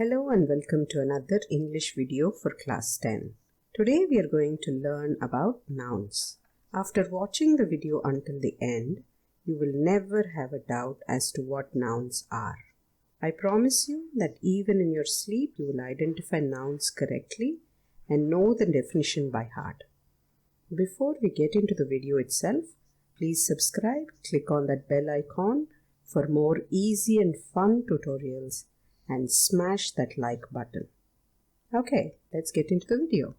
Hello and welcome to another English video for class 10. Today we are going to learn about nouns. After watching the video until the end, you will never have a doubt as to what nouns are. I promise you that even in your sleep you will identify nouns correctly and know the definition by heart. Before we get into the video itself, please subscribe, click on that bell icon for more easy and fun tutorials and smash that like button. Okay, let's get into the video.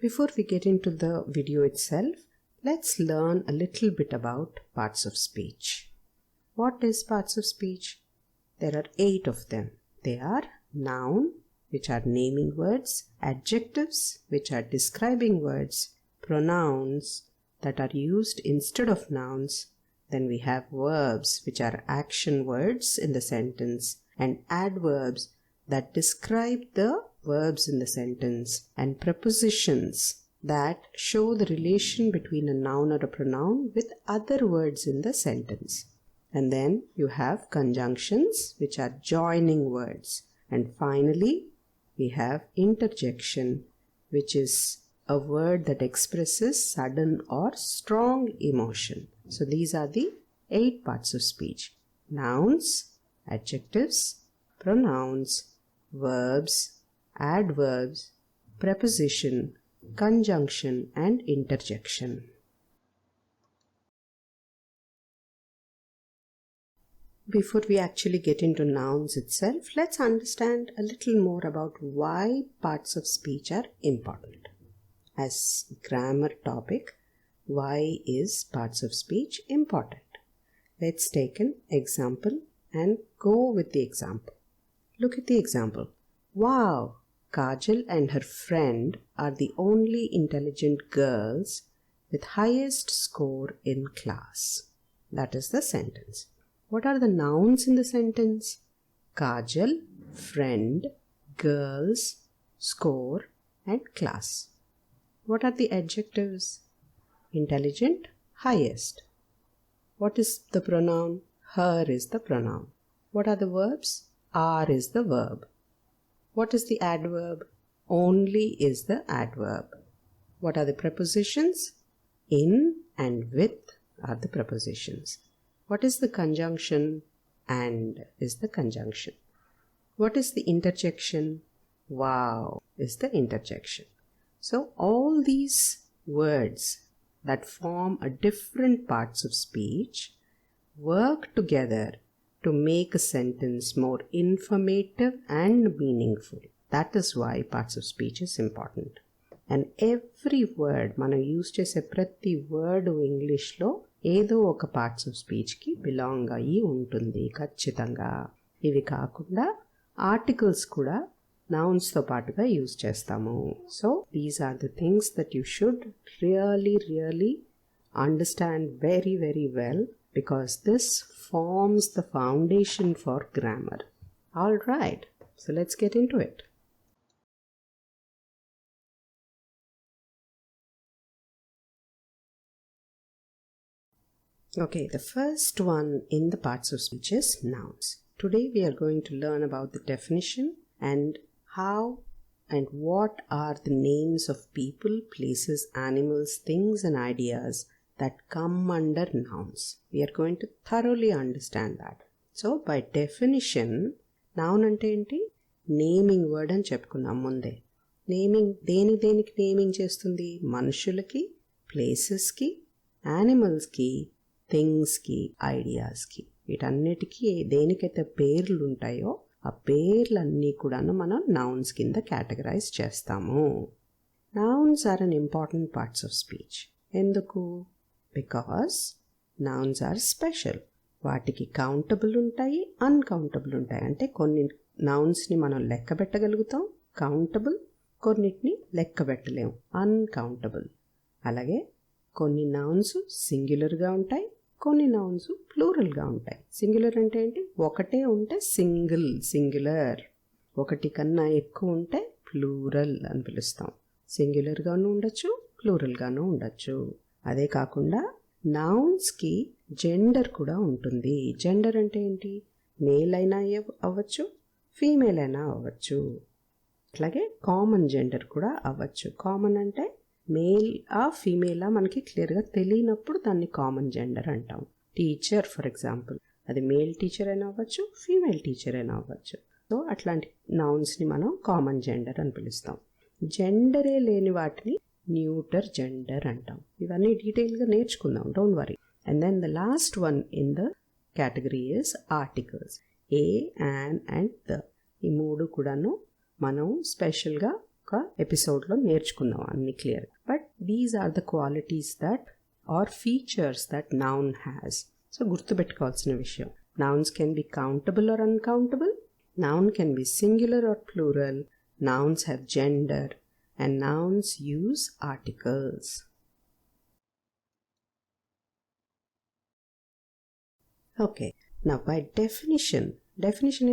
Before we get into the video itself, let's learn a little bit about parts of speech. What is parts of speech? There are 8 of them. They are noun, which are naming words, adjectives, which are describing words, pronouns that are used instead of nouns, then we have verbs, which are action words in the sentence, and adverbs that describe the verbs in the sentence, and prepositions that show the relation between a noun or a pronoun with other words in the sentence. And then you have conjunctions, which are joining words. And finally, we have interjection, which is a word that expresses sudden or strong emotion. So these are the 8 parts of speech: nouns, adjectives, pronouns, verbs, adverbs, preposition, conjunction, and interjection. Before we actually get into nouns itself, let's understand a little more about why parts of speech are important. As grammar topic, why is parts of speech important? Let's take an example and go with the example. Look at the example. Wow! Kajal and her friend are the only intelligent girls with highest score in class. That is the sentence. What are the nouns in the sentence? Kajal, friend, girls, score, and class. What are the adjectives? Intelligent, highest. What is the pronoun? Her is the pronoun. What are the verbs? Are is the verb. What is the adverb? Only is the adverb. What are the prepositions? In and with are the prepositions. What is the conjunction? And is the conjunction. What is the interjection? Wow is the interjection. So all these words that form a different parts of speech work together to make a sentence more informative and meaningful. That is why parts of speech is important. And every word, మనం use చేసే ప్రతి word ఇంగ్లీష్లో ఏదో ఒక parts of స్పీచ్కి belong అయ్యి ఉంటుంది ఖచ్చితంగా. ఇవి కాకుండా ఆర్టికల్స్ కూడా నౌన్స్తో పాటుగా యూజ్ చేస్తాము. So these are the things that you should really understand very well, because this forms the foundation for grammar. All right, so let's get into it. Okay, the first one in the parts of speech is nouns. Today we are going to learn about the definition and how and what are the names of people, places, animals, things and ideas that come under nouns. We are going to thoroughly understand that. So by definition, noun ante enti? Naming word అని చెప్పుకున్నాం ముందే. Naming దేనికి naming చేస్తుంది? మనుషులకి, ప్లేసెస్కి, యానిమల్స్కి, థింగ్స్కి, ఐడియాస్కి. వీటన్నిటికీ దేనికైతే పేర్లు ఉంటాయో ఆ పేర్లన్నీ కూడాను మనం నౌన్స్ కింద కేటగరైజ్ చేస్తాము. Nouns are an important parts of speech. ఎందుకు? Because nouns are special. వాటికి కౌంటబుల్ ఉంటాయి, అన్కౌంటబుల్ ఉంటాయి. అంటే కొన్ని నౌన్స్ని మనం లెక్క పెట్టగలుగుతాం కౌంటబుల్, కొన్నిటిని లెక్క పెట్టలేము అన్కౌంటబుల్. అలాగే కొన్ని నౌన్స్ సింగులర్గా ఉంటాయి, కొన్ని నౌన్స్ ప్లూరల్గా ఉంటాయి. సింగులర్ అంటే ఏంటి? ఒకటే ఉంటే సింగులర్, ఒకటి కన్నా ఎక్కువ ఉంటే ప్లూరల్ అని పిలుస్తాం. సింగులర్గాను ఉండొచ్చు, ప్లూరల్గాను ఉండొచ్చు. అదే కాకుండా నౌన్స్కి జెండర్ కూడా ఉంటుంది. జెండర్ అంటే ఏంటి? మేల్ అయినా అవ్వచ్చు, ఫీమేల్ అయినా అవ్వచ్చు. అట్లాగే కామన్ జెండర్ కూడా అవ్వచ్చు. కామన్ అంటే మేల్ ఫీమేలా మనకి క్లియర్గా తెలియనప్పుడు దాన్ని కామన్ జెండర్ అంటాం. టీచర్ ఫర్ ఎగ్జాంపుల్, అది మేల్ టీచర్ అయినా అవ్వచ్చు, ఫీమేల్ టీచర్ అయినా అవ్వచ్చు. సో అట్లాంటి నౌన్స్ని మనం కామన్ జెండర్ అని పిలుస్తాం. జెండరే లేని వాటిని న్యూటర్ జెండర్ అంటాం. ఇవన్నీ డీటెయిల్గా నేర్చుకుందాం, don't worry. And then the last one in the category is articles. A, an and the. ఈ మూడు కూడాను మనం స్పెషల్గా ఒక ఎపిసోడ్లో నేర్చుకుందాం అన్ని clear. But these are the qualities that are features that noun has. So గుర్తుపెట్టుకోవాల్సిన విషయం, nouns can be countable or uncountable, noun can be singular or plural, nouns have gender, and nouns use articles. Okay, now by definition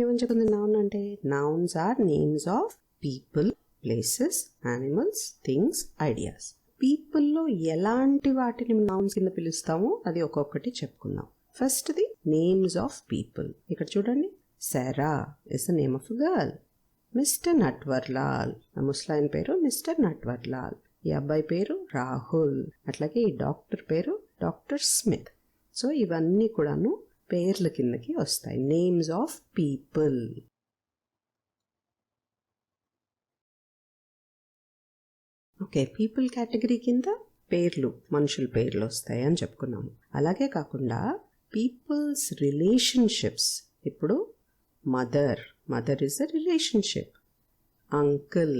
ఏమని చెప్తుంది noun అంటే? Nouns are names of people, places, animals, things, ideas. పీపుల్లో ఎలాంటి వాటిని nouns కింద పిలుస్తామో అది ఒక్కొక్కటి చెప్పుకుందాం. ఫస్ట్ది నేమ్స్ ఆఫ్ పీపుల్. ఇక్కడ చూడండి, Sara is the name of a girl. Mister Natwarlal, ఆ ముస్లాయన్ పేరు మిస్టర్ నట్వర్లాల్. ఈ అబ్బాయి పేరు రాహుల్. అట్లాగే ఈ డాక్టర్ పేరు డాక్టర్ స్మిత్. సో ఇవన్నీ కూడాను పేర్ల కిందకి వస్తాయి, names of people. Okay, people category కింద పేర్లు, మనుషుల పేర్లు వస్తాయి అని చెప్పుకున్నాము. అలాగే కాకుండా పీపుల్స్ రిలేషన్షిప్స్. ఇప్పుడు mother is a relationship, uncle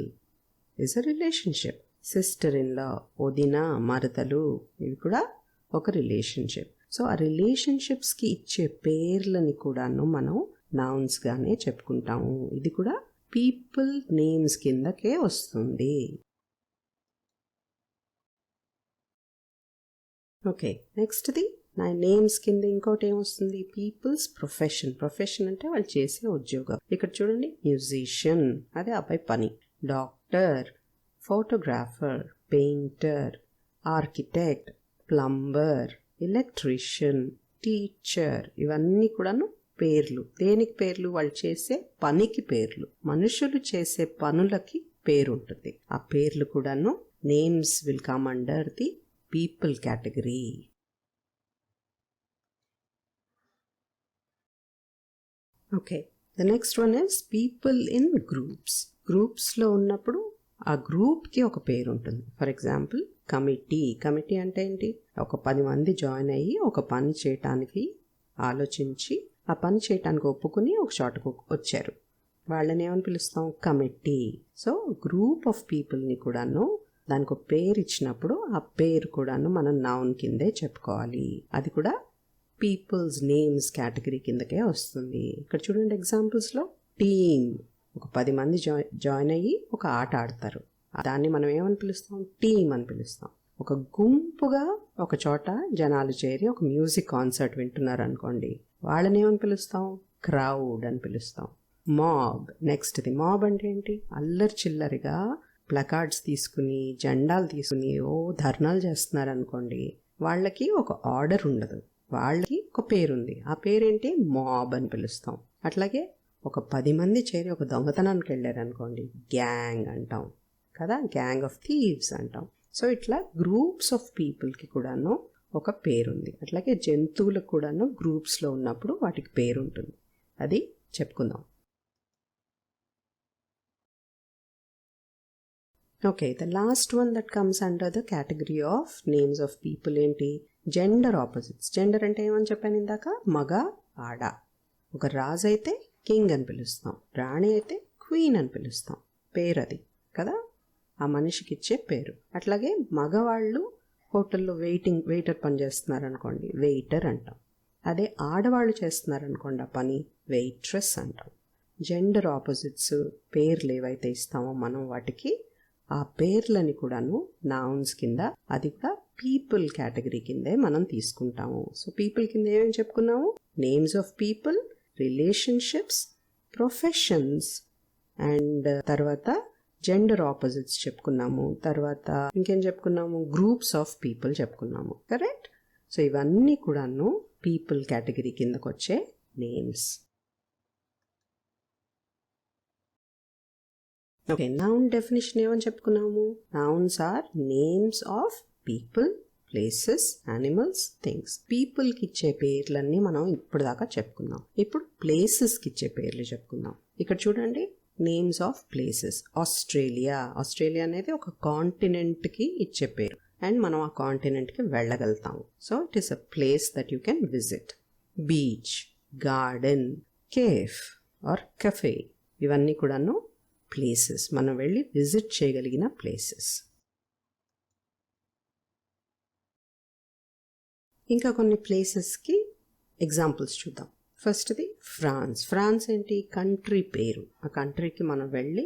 is a relationship, sister-in-law, వదిన, మరదలు, ఇవి కూడా ఒక రిలేషన్షిప్. సో ఆ రిలేషన్షిప్స్కి ఇచ్చే పేర్లని కూడాను మనం నౌన్స్గానే చెప్పుకుంటాము. ఇది కూడా పీపుల్ నేమ్స్ కిందకే వస్తుంది. ఓకే, నెక్స్ట్ది నా నేమ్స్ కింద ఇంకోటి ఏమొస్తుంది? పీపుల్స్ ప్రొఫెషన్ అంటే వాళ్ళు చేసే ఉద్యోగం. ఇక్కడ చూడండి, మ్యూజిషియన్, అదే అబ్బాయి పని. Doctor, photographer, painter, architect, plumber, electrician, teacher, ఇవన్నీ కూడాను పేర్లు. దేనికి పేర్లు? వాళ్ళు చేసే పనికి పేర్లు. మనుషులు చేసే పనులకి పేరు ఉంటుంది. ఆ పేర్లు కూడాను names will come under the people category. Okay, the next one is people in groups. గ్రూప్స్లో ఉన్నప్పుడు ఆ గ్రూప్కి ఒక పేరు ఉంటుంది. ఫర్ ఎగ్జాంపుల్ కమిటీ అంటే ఏంటి? ఒక 10 మంది జాయిన్ అయ్యి ఒక పని చేయటానికి ఆలోచించి ఆ పని చేయటానికి ఒప్పుకుని ఒక చోటకు వచ్చారు, వాళ్ళని ఏమని పిలుస్తాం? కమిటీ. సో గ్రూప్ ఆఫ్ పీపుల్ని కూడాను దానికి ఒక పేరు ఇచ్చినప్పుడు ఆ పేరు కూడాను మనం నౌన్ కిందే చెప్పుకోవాలి. అది కూడా పీపుల్స్ నేమ్స్ కేటగిరీ కిందకే వస్తుంది. ఇక్కడ చూడండి ఎగ్జాంపుల్స్లో, టీమ్, ఒక 10 మంది జాయిన్ అయ్యి ఒక ఆట ఆడతారు, దాన్ని మనం ఏమని పిలుస్తాం? టీమ్ అని పిలుస్తాం. ఒక గుంపుగా ఒక చోట జనాలు చేరి ఒక మ్యూజిక్ కాన్సర్ట్ వింటున్నారు అనుకోండి, వాళ్ళని ఏమని పిలుస్తాం? క్రౌడ్ అని పిలుస్తాం. మాబ్, నెక్స్ట్ది మాబ్ అంటే ఏంటి? అల్లరి చిల్లరిగా ప్లకార్డ్స్ తీసుకుని, జెండాలు తీసుకుని ధర్నాలు చేస్తున్నారు అనుకోండి, వాళ్ళకి ఒక ఆర్డర్ ఉండదు, వాళ్ళకి ఒక పేరుంది. ఆ పేరేంటి? మాబ్ అని పిలుస్తాం. అట్లాగే ఒక 10 మంది చేరి ఒక దొంగతనానికి వెళ్ళారు అనుకోండి, గ్యాంగ్ అంటాం కదా, గ్యాంగ్ ఆఫ్ థీవ్స్ అంటాం. సో ఇట్లా గ్రూప్స్ ఆఫ్ పీపుల్కి కూడాను ఒక పేరుంది. అట్లాగే జంతువులకు కూడాను గ్రూప్స్లో ఉన్నప్పుడు వాటికి పేరు ఉంటుంది, అది చెప్పుకుందాం. Okay, the last one that comes under the category of names of people ఏంటి? Gender opposites. జెండర్ అంటే ఏమని చెప్పాను ఇందాక? మగ, ఆడ. ఒక రాజు అయితే కింగ్ అని పిలుస్తాం, రాణి అయితే క్వీన్ అని పిలుస్తాం. పేరు అది కదా, ఆ మనిషికి ఇచ్చే పేరు. అట్లాగే మగవాళ్ళు హోటల్లో వెయిటర్ పని చేస్తున్నారు అనుకోండి, వెయిటర్ అంటాం. అదే ఆడవాళ్ళు చేస్తున్నారు అనుకోండి ఆ పని, వెయిట్రెస్ అంటాం. జెండర్ ఆపోజిట్స్ పేర్లు ఏవైతే ఇస్తామో మనం వాటికి, ఆ పేర్లని కూడాను నౌన్స్ కింద, అది కూడా పీపుల్ కేటగిరీ కిందే మనం తీసుకుంటాము. సో పీపుల్ కింద ఏమేమి చెప్పుకున్నాము? Names of people, relationships, professions, and తర్వాత జెండర్ ఆపోజిట్స్ చెప్పుకున్నాము, తర్వాత ఇంకేం చెప్పుకున్నాము, గ్రూప్స్ ఆఫ్ పీపుల్ చెప్పుకున్నాము, కరెక్ట్. సో ఇవన్నీ కూడాను పీపుల్ కేటగిరీ కిందకు వచ్చే నేమ్స్. ఓకే, నౌన్ డెఫినేషన్ ఏమని చెప్పుకున్నాము, nouns are names of people, places, animals, things. పీపుల్కి ఇచ్చే పేర్లన్నీ మనం ఇప్పుడు దాకా చెప్పుకున్నాం. ఇప్పుడు ప్లేసెస్కి ఇచ్చే పేర్లు చెప్పుకుందాం. ఇక్కడ చూడండి, names of places. Australia, Australia అనేది ఒక కాంటినెంట్కి ఇచ్చే పేరు, అండ్ మనం ఆ కాంటినెంట్కి వెళ్ళగలుగుతాము. So it is a place that you can visit. Beach, garden, cafe or cafe, ఇవన్నీ కూడాను ప్లేసెస్, మనం వెళ్ళి విజిట్ చేయగలిగిన ప్లేసెస్. ఇంకా కొన్ని ప్లేసెస్కి ఎగ్జాంపుల్స్ చూద్దాం. ఫస్ట్ది ఫ్రాన్స్. ఫ్రాన్స్ ఏంటి, కంట్రీ పేరు. ఆ కంట్రీకి మనం వెళ్ళి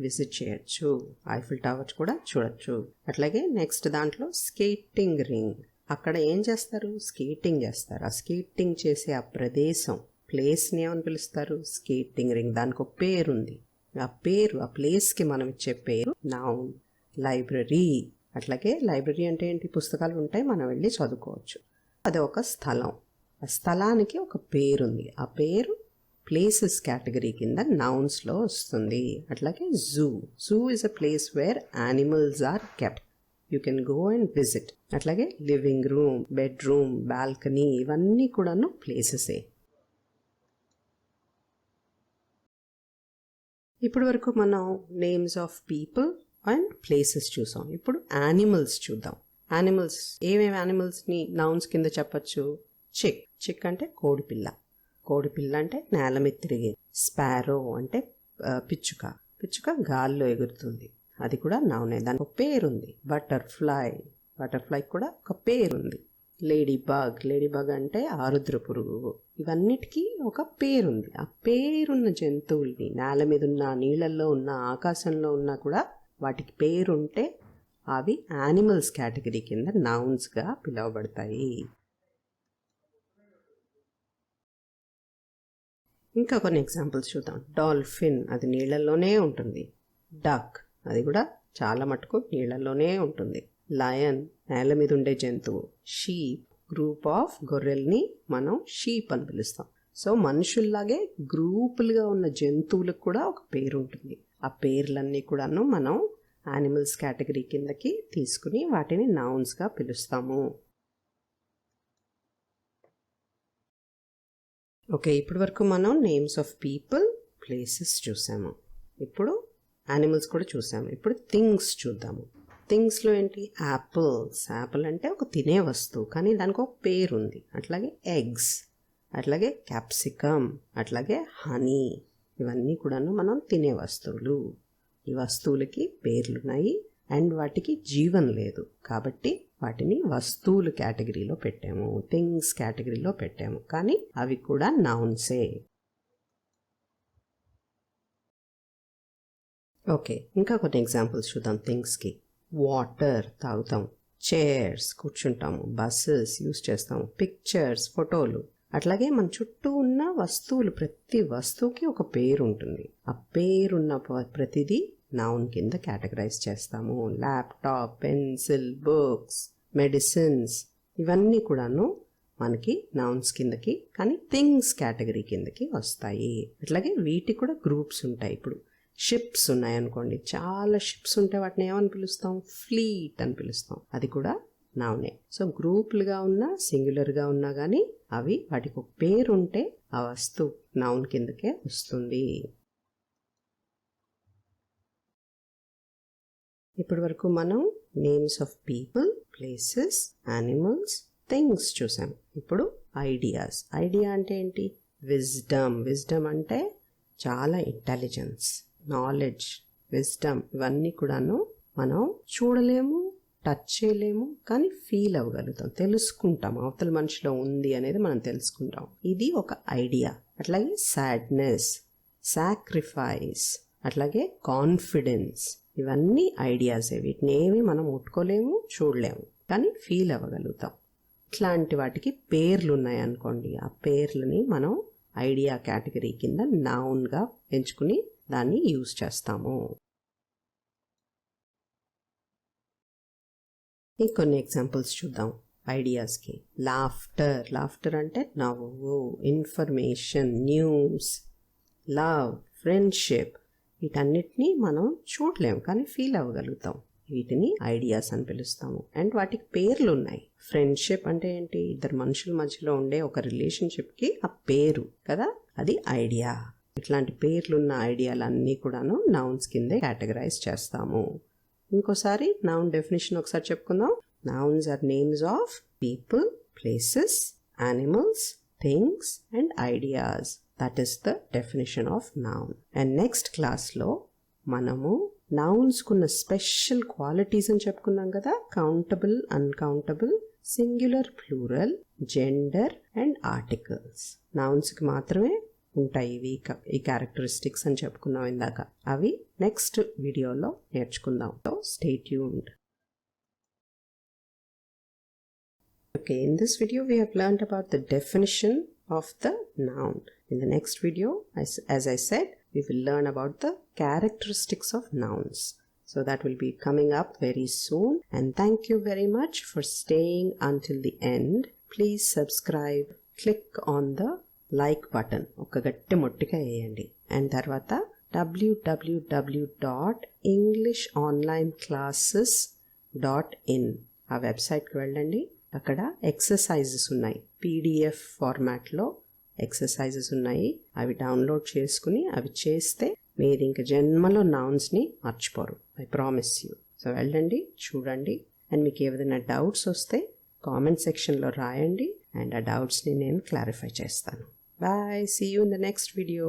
విజిట్ చేయొచ్చు, ఐఫిల్ టవర్ కూడా చూడొచ్చు. అట్లాగే నెక్స్ట్ దాంట్లో స్కేటింగ్ రింగ్. అక్కడ ఏం చేస్తారు, స్కేటింగ్ చేస్తారు. ఆ స్కేటింగ్ చేసే ఆ ప్రదేశం, ప్లేస్ని ఏమని పిలుస్తారు, స్కేటింగ్ రింగ్. దానికి ఒక పేరు ఉంది. ఆ పేరు, ఆ ప్లేస్కి మనం ఇచ్చే పేరు నౌన్. లైబ్రరీ, అట్లాగే లైబ్రరీ అంటే ఏంటి, పుస్తకాలు ఉంటాయి, మనం వెళ్ళి చదువుకోవచ్చు. అది ఒక స్థలం, ఆ స్థలానికి ఒక పేరు ఉంది. ఆ పేరు ప్లేసెస్ కేటగిరీ కింద నౌన్స్లో వస్తుంది. అట్లాగే zoo. Zoo is a place where animals are kept, you can go and visit. అట్లాగే లివింగ్ రూమ్, బెడ్రూమ్, బాల్కనీ, ఇవన్నీ కూడాను ప్లేసెసే. ఇప్పటి వరకు మనం names of people and places చూసాం. ఇప్పుడు యానిమల్స్ చూద్దాం. యానిమల్స్, ఏమేమి యానిమల్స్ని నౌన్స్ కింద చెప్పచ్చు. చిక్, చిక్ అంటే కోడిపిల్ల. కోడిపిల్ల అంటే నేల మీద తిరిగే. స్పారో అంటే పిచ్చుక. పిచ్చుక గాల్లో ఎగురుతుంది, అది కూడా నౌనే, దానికి ఒక పేరుంది. బటర్ఫ్లై, బటర్ఫ్లై కూడా ఒక పేరుంది. లేడీ బగ్, లేడీ బగ్ అంటే ఆరుద్ర పురుగు. ఇవన్నిటికీ ఒక పేరుంది. ఆ పేరున్న జంతువుల్ని, నేల మీద ఉన్న, నీళ్ళల్లో ఉన్న, ఆకాశంలో ఉన్నా కూడా వాటికి పేరుంటే అవి యానిమల్స్ కేటగిరీ కింద నౌన్స్గా పిలువబడతాయి. ఇంకా కొన్ని ఎగ్జాంపుల్స్ చూద్దాం. డాల్ఫిన్, అది నీళ్ళల్లోనే ఉంటుంది. డక్, అది కూడా చాలా మటుకు నీళ్ళల్లోనే ఉంటుంది. లయన్, నేల మీద ఉండే జంతువు. షీప్, గ్రూప్ ఆఫ్ గొర్రెల్ని మనం షీప్ అని పిలుస్తాం. సో మనుషుల్లాగే గ్రూపులుగా ఉన్న జంతువులకు కూడా ఒక పేరు ఉంటుంది. ఆ పేర్లన్నీ కూడాను మనం యానిమల్స్ కేటగిరీ కిందకి తీసుకుని వాటిని నౌన్స్గా పిలుస్తాము. ఓకే, ఇప్పటి వరకు మనం నేమ్స్ ఆఫ్ పీపుల్, ప్లేసెస్ చూసాము. ఇప్పుడు యానిమల్స్ కూడా చూసాము. ఇప్పుడు థింగ్స్ చూద్దాము. థింగ్స్లో ఏంటి, యాపిల్స్. యాపిల్ అంటే ఒక తినే వస్తువు, కానీ దానికి ఒక పేరు ఉంది. అట్లాగే ఎగ్స్, అట్లాగే క్యాప్సికమ్, అట్లాగే హనీ, ఇవన్నీ కూడాను మనం తినే వస్తువులు. ఈ వస్తువులకి పేర్లున్నాయి అండ్ వాటికి జీవం లేదు, కాబట్టి వాటిని వస్తువులు కేటగిరీలో పెట్టాము, థింగ్స్ కేటగిరీలో పెట్టాము, కానీ అవి కూడా నౌన్సే. ఓకే, ఇంకా కొన్ని ఎగ్జాంపుల్స్ చూద్దాం థింగ్స్కి. వాటర్, తాగుతాం. చైర్స్, కూర్చుంటాము. బస్సెస్, యూస్ చేస్తాము. పిక్చర్స్, ఫోటోలు. అట్లాగే మన చుట్టూ ఉన్న వస్తువులు, ప్రతి వస్తువుకి ఒక పేరు ఉంటుంది. ఆ పేరున్న ప్రతిదీ నౌన్ కింద కేటగరైజ్ చేస్తాము. ల్యాప్టాప్, పెన్సిల్, బుక్స్, మెడిసిన్స్, ఇవన్నీ కూడాను మనకి నౌన్స్ కిందకి, కానీ థింగ్స్ కేటగిరీ కిందకి వస్తాయి. అట్లాగే వీటికి కూడా గ్రూప్స్ ఉంటాయి. ఇప్పుడు షిప్స్ ఉన్నాయనుకోండి, చాలా షిప్స్ ఉంటే వాటిని ఏమని పిలుస్తాం, ఫ్లీట్ అని పిలుస్తాం, అది కూడా నౌనే. సో గ్రూపులుగా ఉన్నా, సింగులర్గా ఉన్నా కానీ అవి వాటికి ఒక పేరు ఉంటే ఆ వస్తువు నౌన్ కిందకే వస్తుంది. ఇప్పటి వరకు మనం names of people, places, animals, things చూసాం. ఇప్పుడు ఐడియాస్. ఐడియా అంటే ఏంటి, విజ్డమ్. విజ్డమ్ అంటే చాలా ఇంటెలిజెన్స్, నాలెడ్జ్, విజ్డమ్, ఇవన్నీ కూడాను మనం చూడలేము, టచ్ చేయలేము, కానీ ఫీల్ అవ్వగలుగుతాం, తెలుసుకుంటాం. అవతల మనిషిలో ఉంది అనేది మనం తెలుసుకుంటాం. ఇది ఒక ఐడియా. అట్లాగే సాడ్నెస్, సాక్రిఫైస్, అట్లాగే కాన్ఫిడెన్స్, ఇవన్నీ ఐడియాసే. వీటిని ఏమి మనం ముట్టుకోలేము, చూడలేము, కానీ ఫీల్ అవ్వగలుగుతాం. ఇట్లాంటి వాటికి పేర్లు ఉన్నాయనుకోండి, ఆ పేర్లని మనం ఐడియా కేటగిరీ కింద నౌన్గా ఎంచుకుని దాన్ని యూజ్ చేస్తాము. ఇంకొన్ని ఎగ్జాంపుల్స్ చూద్దాం ఐడియాస్కి. లాఫ్టర్ అంటే నవ్వు, ఇన్ఫర్మేషన్, న్యూస్, లవ్, ఫ్రెండ్షిప్, వీటన్నిటినీ మనం చూడలేము కానీ ఫీల్ అవ్వగలుగుతాం. వీటిని ఐడియాస్ అని పిలుస్తాము. అండ్ వాటికి పేర్లు ఉన్నాయి. ఫ్రెండ్షిప్ అంటే ఏంటి? ఇద్దరు మనుషుల మధ్యలో ఉండే ఒక రిలేషన్షిప్కి ఆ పేరు కదా, అది ఐడియా. ఇట్లాంటి పేర్లున్న ఐడియాలన్నీ కూడాను నౌన్స్ కిందే కేటగరైజ్ చేస్తాము. ఇంకోసారి నౌన్ డెఫినేషన్ ఒకసారి చెప్పుకుందాం. Nouns are names of people, places, animals, things and ideas. That is the definition of noun. And next క్లాస్లో మనము నౌన్స్కున్న స్పెషల్ క్వాలిటీస్ అని చెప్పుకున్నాం కదా. Countable, uncountable, singular, plural, gender and articles. నౌన్స్కి మాత్రమే ఉంటాయి ఈ క్యారెక్టరిస్టిక్స్ అని చెప్పుకున్నాం ఇందాక. అవి నెక్స్ట్ వీడియోలో నేర్చుకుందాం. So stay tuned. Okay, in this video we have learned about the definition of the noun. In the next video, as I said, we will learn about the characteristics of nouns. So that will be coming up very soon. And thank you very much for staying until the end. Please subscribe. Click on the like button. Oka gatti mottika veyandi. And tarvata www.englishonclasses.in ఆ వెబ్సైట్కి వెళ్ళండి. అక్కడ exercises ఉన్నాయి. PDF ఫార్మాట్లో exercises ఉన్నాయి. అవి download చేసుకుని అవి చేస్తే మీరు ఇంక జన్మలో నౌన్స్ని మర్చిపోరు. I promise you. సో వెళ్ళండి, చూడండి. అండ్ మీకు ఏదైనా డౌట్స్ వస్తే కామెంట్ సెక్షన్లో రాయండి. అండ్ ఆ డౌట్స్ని నేను క్లారిఫై చేస్తాను. Bye, see you in the next video.